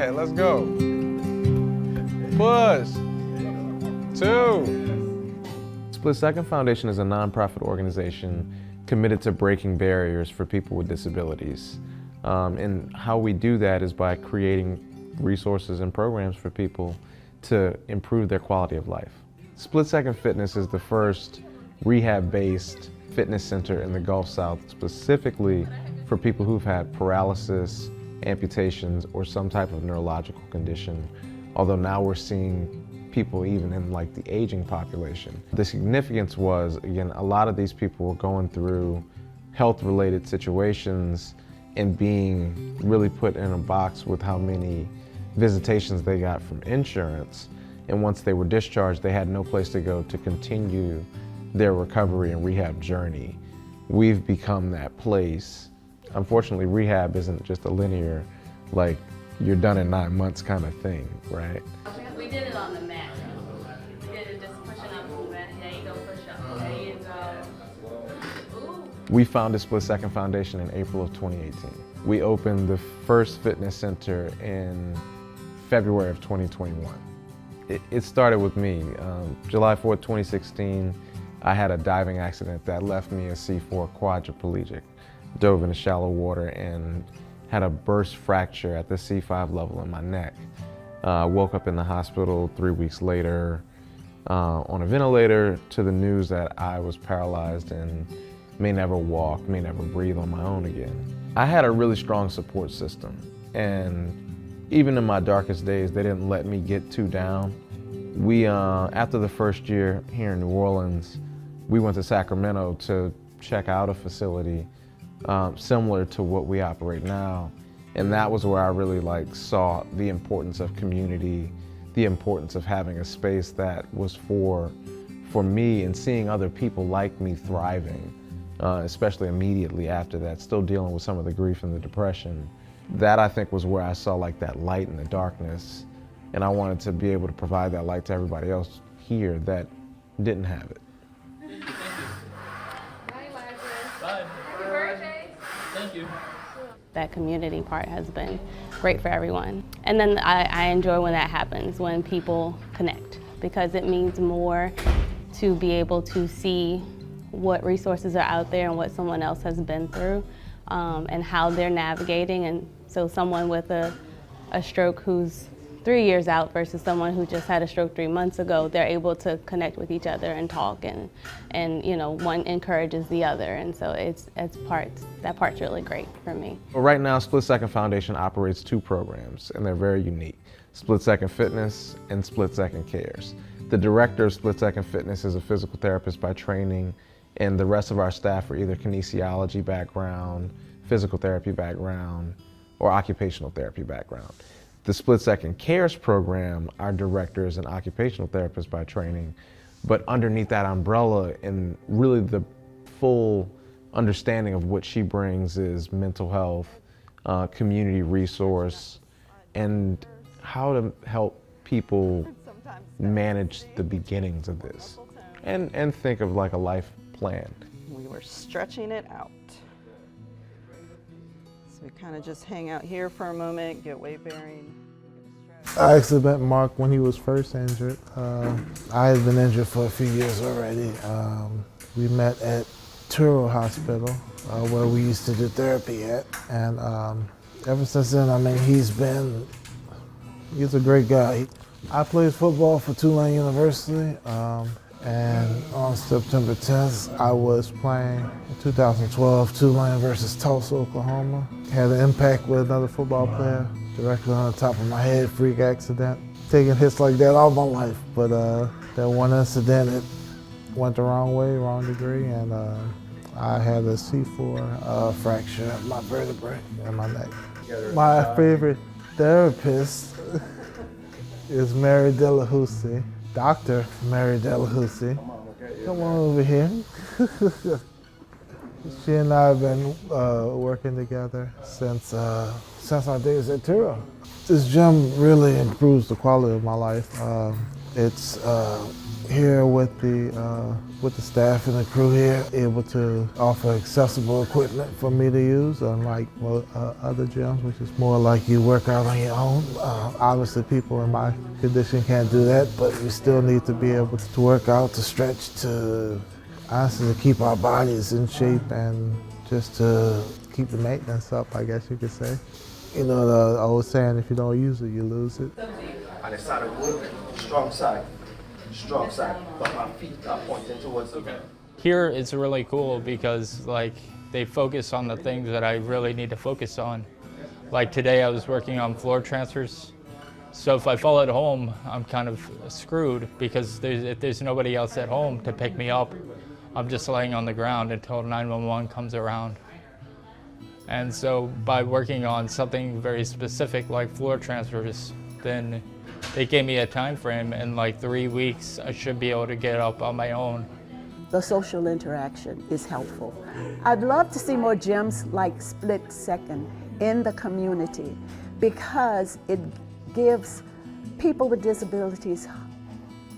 right, let's go. Push. 2. Split Second Foundation is a nonprofit organization committed to breaking barriers for people with disabilities. And how we do that is by creating resources and programs for people to improve their quality of life. Split Second Fitness is the first rehab-based fitness center in the Gulf South, specifically for people who've had paralysis, amputations, or some type of neurological condition. Although now we're seeing people even in like the aging population. The significance was, again, a lot of these people were going through health-related situations and being really put in a box with how many visitations they got from insurance. And once they were discharged, they had no place to go to continue their recovery and rehab journey. We've become that place. Unfortunately, rehab isn't just a linear, like, you're done in 9 months kind of thing, right? We did it on the mat. We did it just pushing up on the mat. There you go, push up. There you go. Ooh. We founded Split Second Foundation in April of 2018. We opened the first fitness center in February of 2021. It started with me. July 4th, 2016, I had a diving accident that left me a C4 quadriplegic. Dove into shallow water and had a burst fracture at the C5 level in my neck. Woke up in the hospital 3 weeks later on a ventilator to the news that I was paralyzed and may never walk, may never breathe on my own again. I had a really strong support system, and even in my darkest days, they didn't let me get too down. We, after the first year here in New Orleans, we went to Sacramento to check out a facility similar to what we operate now. And that was where I really saw the importance of community, the importance of having a space that was for me, and seeing other people like me thriving, especially immediately after that, still dealing with some of the grief and the depression. That, I think, was where I saw that light in the darkness, and I wanted to be able to provide that light to everybody else here that didn't have it. Happy birthday. Thank you. That community part has been great for everyone. And then I enjoy when that happens, when people connect, because it means more to be able to see what resources are out there and what someone else has been through, and how they're navigating. And so someone with a stroke who's 3 years out versus someone who just had a stroke 3 months ago, they're able to connect with each other and talk, and you know, one encourages the other, and so that part's really great for me. Well, right now, Split Second Foundation operates 2 programs, and they're very unique: Split Second Fitness and Split Second Cares. The director of Split Second Fitness is a physical therapist by training, and the rest of our staff are either kinesiology background, physical therapy background, or occupational therapy background. The Split Second Cares program, our director is an occupational therapist by training, but underneath that umbrella and really the full understanding of what she brings is mental health, community resource, and how to help people manage the beginnings of this and think of a life plan. We were stretching it out. So we kind of just hang out here for a moment, get weight bearing. I actually met Mark when he was first injured. I had been injured for a few years already. We met at Turo Hospital, where we used to do therapy at. And ever since then, I mean, he's a great guy. I played football for Tulane University. And on September 10th, I was playing in 2012 Tulane versus Tulsa, Oklahoma. Had an impact with another football player, directly on the top of my head, freak accident. Taking hits like that all my life, but that one incident, it went the wrong way, wrong degree, and I had a C4 fracture of my vertebrae in my neck. My favorite therapist is Mary Delahousie. Dr. Mary Delahousie. Come on over here. She and I have been working together since our days at Turo. This gym really improves the quality of my life. It's here with the staff and the crew here, able to offer accessible equipment for me to use, unlike other gyms, which is more like you work out on your own. Obviously, people in my condition can't do that, but we still need to be able to work out, to stretch, to honestly to keep our bodies in shape and just to keep the maintenance up, I guess you could say. You know the old saying, if you don't use it, you lose it. On the side of wood, strong side, but my feet are pointing towards the ground. Here it's really cool because like they focus on the things that I really need to focus on. Like today I was working on floor transfers. So if I fall at home, I'm kind of screwed because if there's nobody else at home to pick me up, I'm just laying on the ground until 911 comes around. And so by working on something very specific like floor transfers, then they gave me a time frame. In like 3 weeks, I should be able to get up on my own. The social interaction is helpful. I'd love to see more gyms like Split Second in the community because it gives people with disabilities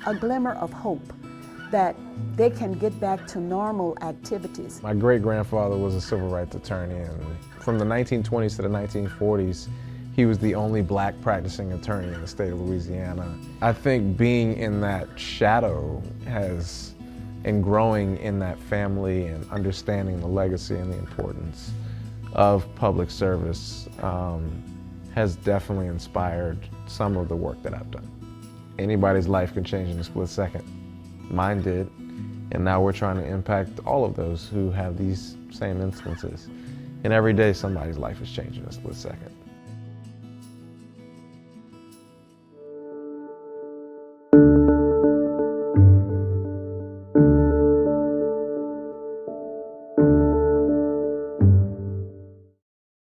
a glimmer of hope that they can get back to normal activities. My great-grandfather was a civil rights attorney, and from the 1920s to the 1940s, he was the only black practicing attorney in the state of Louisiana. I think being in that shadow and growing in that family and understanding the legacy and the importance of public service has definitely inspired some of the work that I've done. Anybody's life can change in a split second. Mine did, and now we're trying to impact all of those who have these same instances. And every day somebody's life is changing in a split second.